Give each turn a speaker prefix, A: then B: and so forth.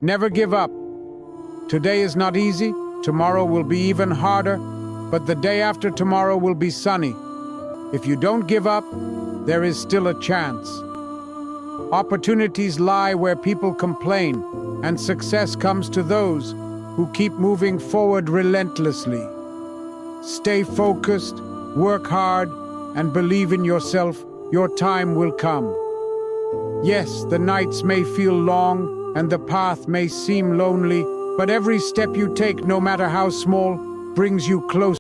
A: Never give up. Today is not easy, tomorrow will be even harder, but the day after tomorrow will be sunny. If you don't give up, there is still a chance. Opportunities lie where people complain, and success comes to those who keep moving forward relentlessly. Stay focused, work hard, and believe in yourself. Your time will come. Yes, the nights may feel long, and the path may seem lonely, but every step you take, no matter how small, brings you closer.